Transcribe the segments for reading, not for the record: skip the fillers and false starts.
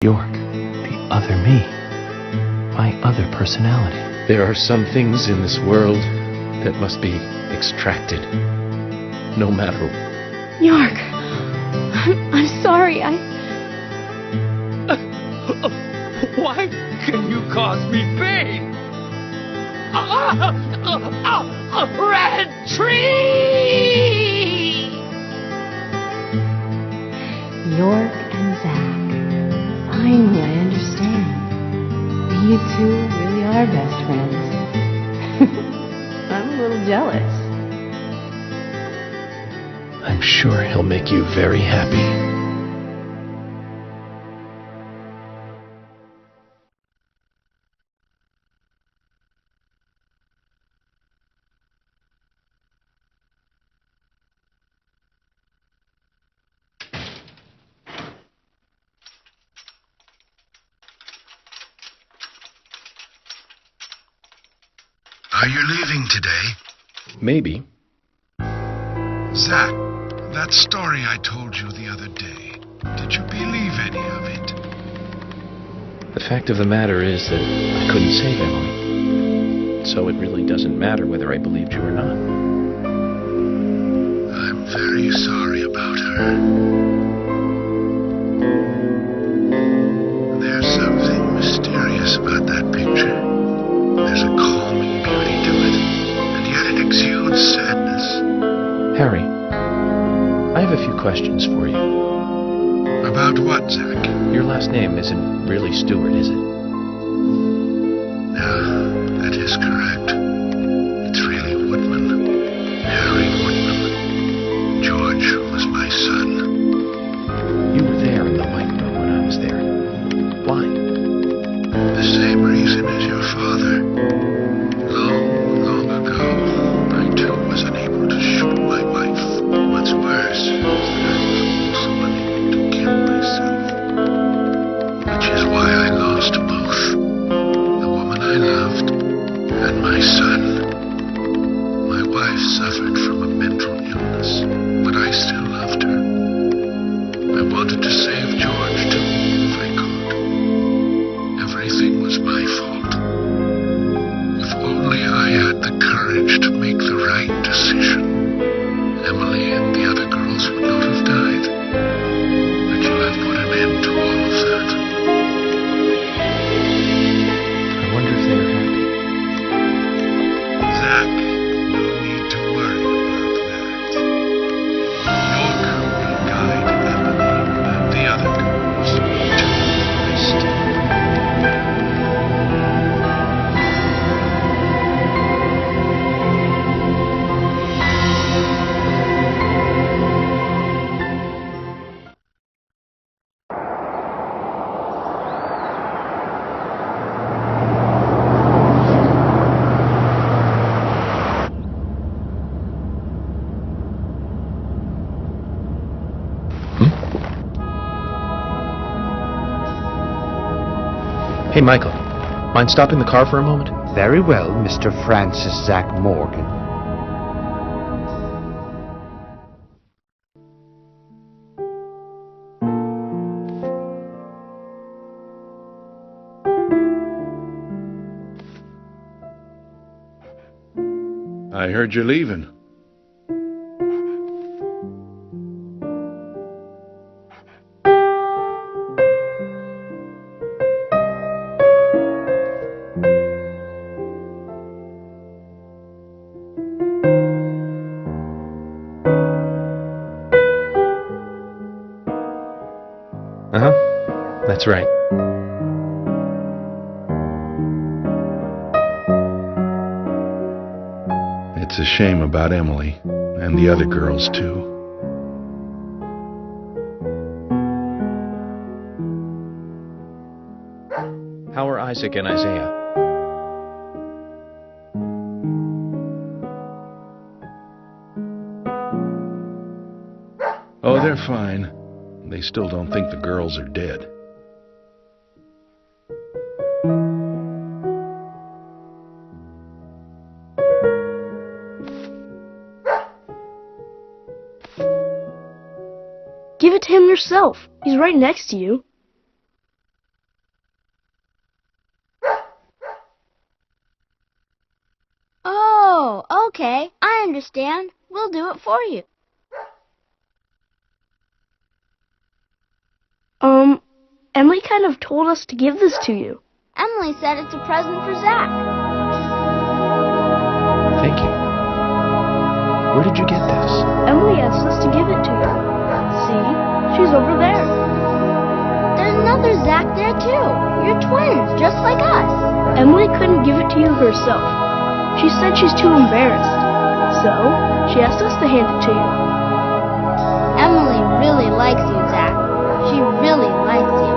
York, the other me, my other personality. There are some things in this world that must be extracted, no matter. York, I'm sorry, Why can you cause me pain? A red tree! York and Zach. Finally, I understand. You two really are best friends. I'm a little jealous. I'm sure he'll make you very happy. Are you leaving today? Maybe. Zach, that story I told you the other day, did you believe any of it? The fact of the matter is that I couldn't save Emily. So it really doesn't matter whether I believed you or not. I'm very sorry about her. There's something mysterious about that picture. There's a calming beauty to it, and yet it exudes sadness. Harry, I have a few questions for you. About what, Zach? Your last name isn't really Stewart, is it? No, that is correct. It's really Woodman. Harry Woodman. George was my son. You were there in the white room when I was there. Why? The same reason as your father. Long ago, I too was unable to shoot my wife. What's worse is that I was also unable to kill myself. Which is why I lost both. The woman I loved and my son. My wife suffered from a mental illness, but I still loved her. I wanted to save George too, if I could. Everything was my fault. If only I had the courage to make the right decision, Emily and the other girls would not have died. But you have put an end to all of that. I wonder if they're happy. Zach, no need to worry about that. York will guide Emily and the other girls to Christ. Hey, Michael. Mind stopping the car for a moment? Very well, Mr. Francis Zach Morgan. I heard you're leaving. Uh-huh. That's right. It's a shame about Emily, and the other girls too. How are Isaac and Isaiah? Oh, they're fine. They still don't think the girls are dead. Give it to him yourself. He's right next to you. Okay, I understand. We'll do it for you. Emily kind of told us to give this to you. Emily said it's a present for Zach. Thank you. Where did you get this? Emily asked us to give it to you. See? She's over there. There's another Zach there too. You're twins, just like us. Emily couldn't give it to you herself. She said she's too embarrassed. So, she asked us to hand it to you. Emily really likes you, Zach. She really likes you.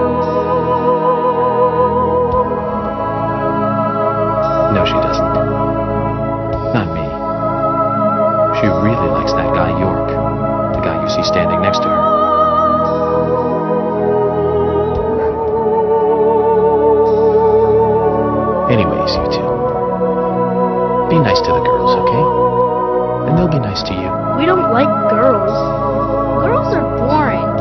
No, she doesn't. Not me. She really likes that guy York, the guy you see standing next to her. Anyways, you two, be nice to the girls, okay? And they'll be nice to you. We don't like girls. Girls are boring.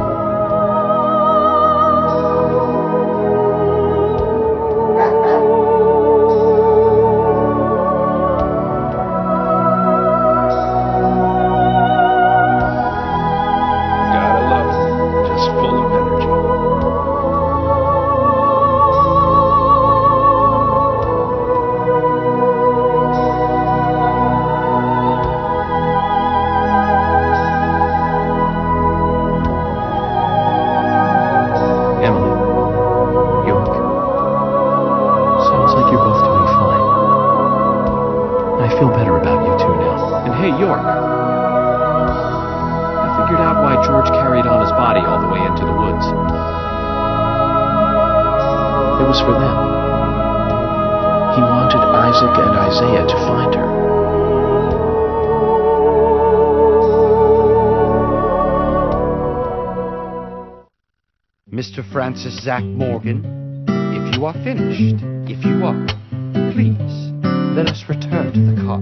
Gotta love it. Just full of energy. Emily, York, sounds like you're both doing fine. I feel better about you two now. And hey, York, I figured out why George carried on his body all the way into the woods. It was for them. He wanted Isaac and Isaiah to find her. Mr. Francis Zach Morgan, if you are finished, if you are, please, let us return to the car.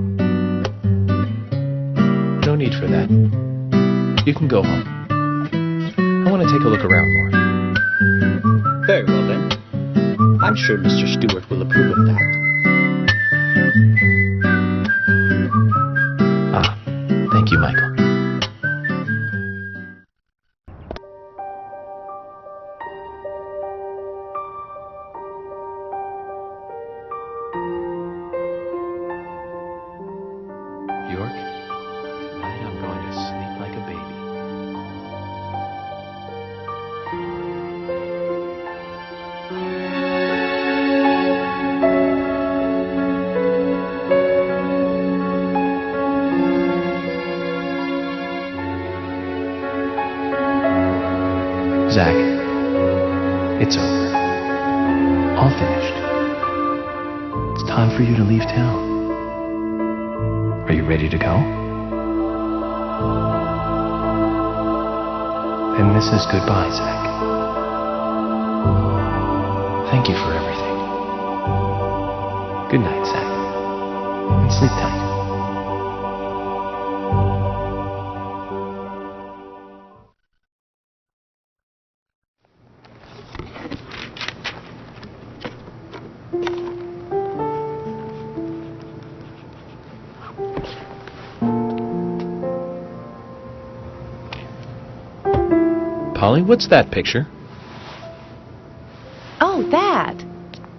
No need for that. You can go home. I want to take a look around more. Very well, then. I'm sure Mr. Stewart will approve of that. Ah, thank you, Michael. York, tonight I'm going to sleep like a baby. Zach, it's over. All finished. It's time for you to leave town. Are you ready to go? Then this is goodbye, Zach. Thank you for everything. Good night, Zach. And sleep tight. Polly, what's that picture? Oh, that.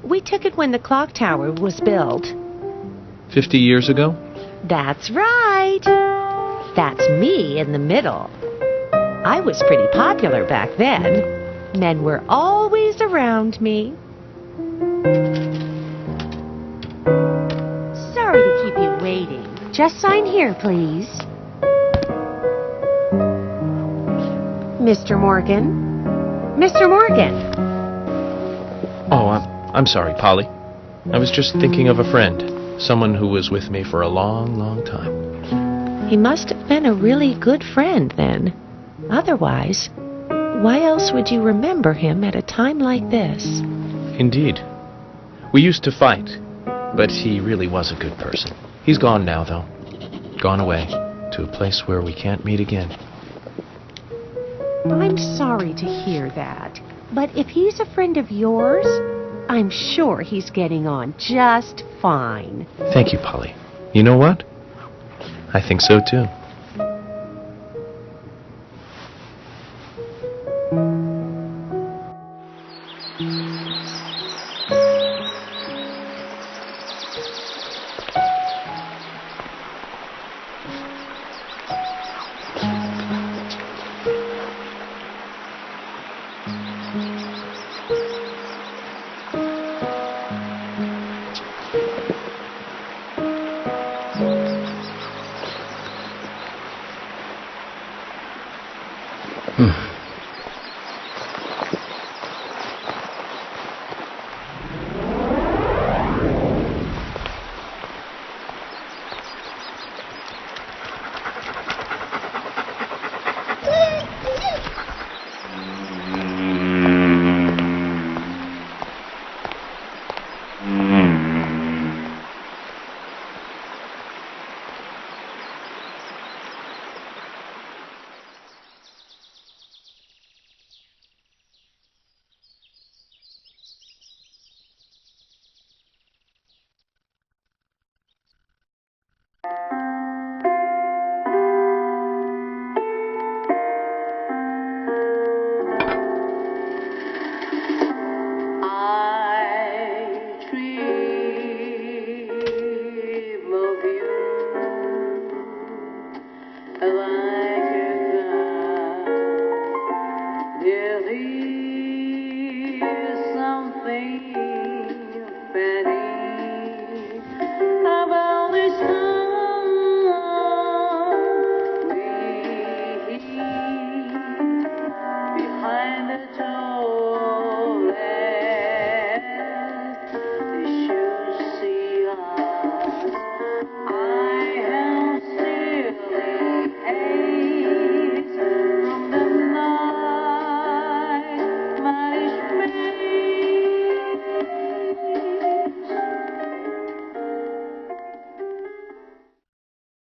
We took it when the clock tower was built. 50 years ago? That's right. That's me in the middle. I was pretty popular back then. Men were always around me. Sorry to keep you waiting. Just sign here, please. Mr. Morgan? Mr. Morgan! Oh, I'm sorry, Polly. I was just thinking of a friend. Someone who was with me for a long, long time. He must have been a really good friend then. Otherwise, why else would you remember him at a time like this? Indeed. We used to fight, but he really was a good person. He's gone now, though. Gone away to a place where we can't meet again. I'm sorry to hear that, but if he's a friend of yours, I'm sure he's getting on just fine. Thank you, Polly. You know what? I think so too.